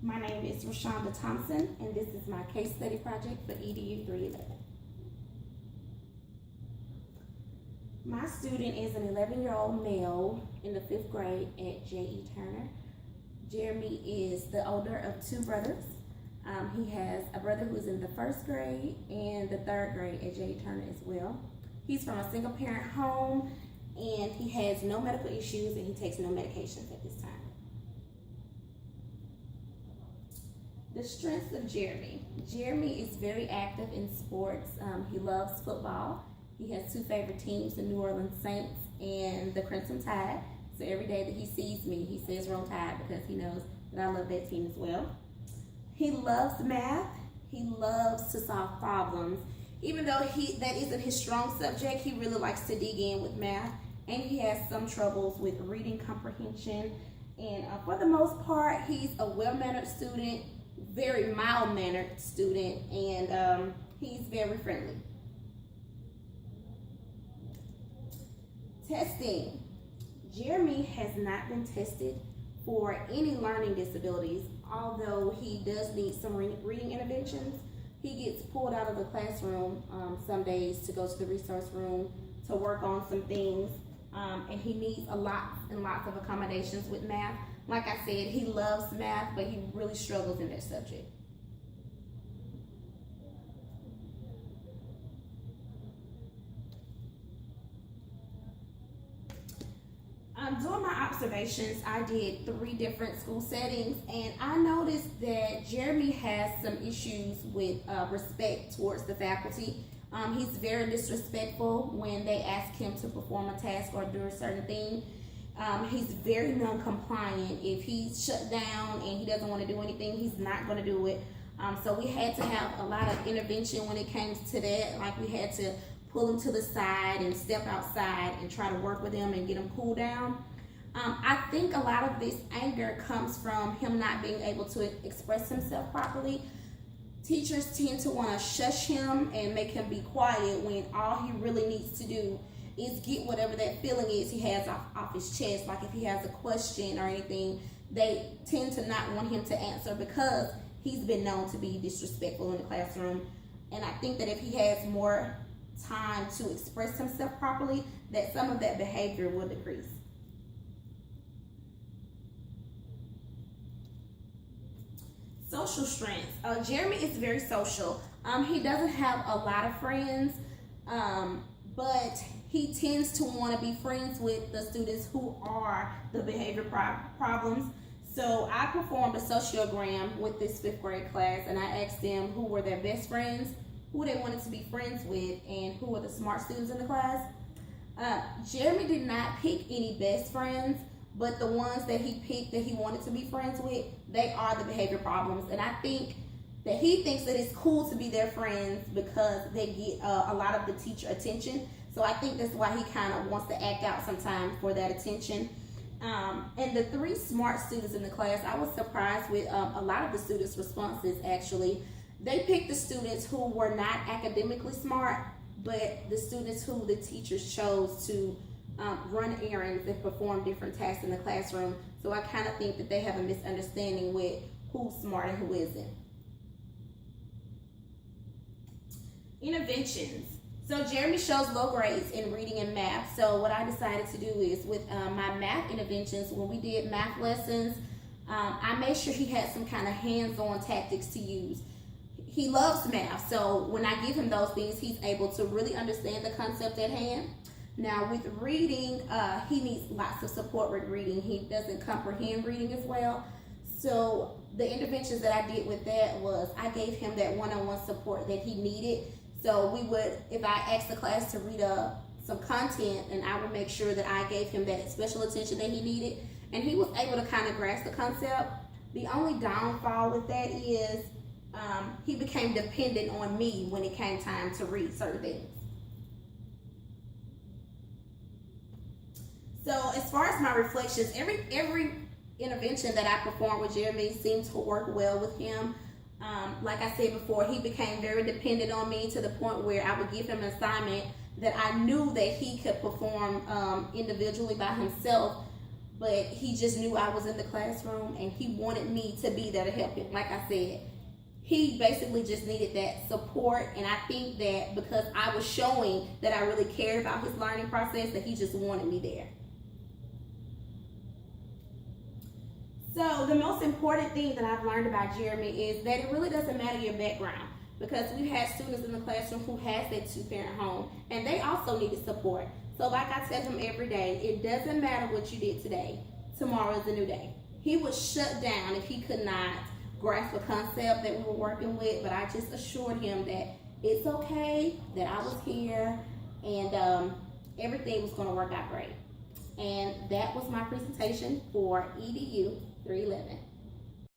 My name is Rashonda Thompson, and this is my case study project for EDU 311. My student is an 11-year-old male in the 5th grade at J.E. Turner. Jeremy is the older of 2 brothers. He has a brother who is in the 1st grade and the 3rd grade at J.E. Turner as well. He's from a single-parent home, and he has no medical issues, and he takes no medications at this time. The strengths of Jeremy. Jeremy is very active in sports. He loves football. He has 2 favorite teams, the New Orleans Saints and the Crimson Tide. So every day that he sees me, he says Roll Tide because he knows that I love that team as well. He loves math. He loves to solve problems. Even though that isn't his strong subject, he really likes to dig in with math. And he has some troubles with reading comprehension. And for the most part, he's a well-mannered student, very mild-mannered student, and he's very friendly. Testing. Jeremy has not been tested for any learning disabilities, although he does need some reading interventions. He gets pulled out of the classroom some days to go to the resource room to work on some things, and he needs a lot and lots of accommodations with math. Like I said, he loves math, but he really struggles in that subject. During my observations, I did 3 different school settings, and I noticed that Jeremy has some issues with respect towards the faculty. He's very disrespectful when they ask him to perform a task or do a certain thing. He's very non-compliant. If he's shut down and he doesn't want to do anything, he's not going to do it. So we had to have a lot of intervention when it came to that. Like, we had to pull him to the side and step outside and try to work with him and get him cooled down. I think a lot of this anger comes from him not being able to express himself properly. Teachers tend to want to shush him and make him be quiet when all he really needs to do is get whatever that feeling is he has off his chest. Like if he has a question or anything, they tend to not want him to answer because he's been known to be disrespectful in the classroom. And I think that if he has more time to express himself properly, that some of that behavior will decrease. Social strengths. Jeremy is very social. He doesn't have a lot of friends, but he tends to want to be friends with the students who are the behavior problems. So I performed a sociogram with this 5th grade class, and I asked them who were their best friends, who they wanted to be friends with, and who were the smart students in the class. Jeremy did not pick any best friends, but the ones that he picked that he wanted to be friends with, they are the behavior problems. And I think that he thinks that it's cool to be their friends because they get a lot of the teacher attention. So I think that's why he kind of wants to act out sometimes for that attention. And the 3 smart students in the class, I was surprised with a lot of the students' responses actually. They picked the students who were not academically smart, but the students who the teachers chose to run errands and perform different tasks in the classroom. So I kind of think that they have a misunderstanding with who's smart and who isn't. Interventions. So Jeremy shows low grades in reading and math. So what I decided to do is with my math interventions, when we did math lessons, I made sure he had some kind of hands-on tactics to use. He loves math, so when I give him those things, he's able to really understand the concept at hand. Now with reading, he needs lots of support with reading. He doesn't comprehend reading as well. So the interventions that I did with that was I gave him that one-on-one support that he needed. So we would, if I asked the class to read some content, and I would make sure that I gave him that special attention that he needed, and he was able to kind of grasp the concept. The only downfall with that is he became dependent on me when it came time to read certain things. So as far as my reflections, every intervention that I performed with Jeremy seemed to work well with him. Like I said before, he became very dependent on me to the point where I would give him an assignment that I knew that he could perform individually by himself but he just knew I was in the classroom and he wanted me to be there to help him. Like I said, he basically just needed that support, and I think that because I was showing that I really cared about his learning process, that he just wanted me there. So the most important thing that I've learned about Jeremy is that it really doesn't matter your background, because we've had students in the classroom who has that two-parent home, and they also needed support. So like I tell him every day, it doesn't matter what you did today, tomorrow is a new day. He would shut down if he could not grasp a concept that we were working with, but I just assured him that it's okay, that I was here, and everything was going to work out great. And that was my presentation for EDU 311.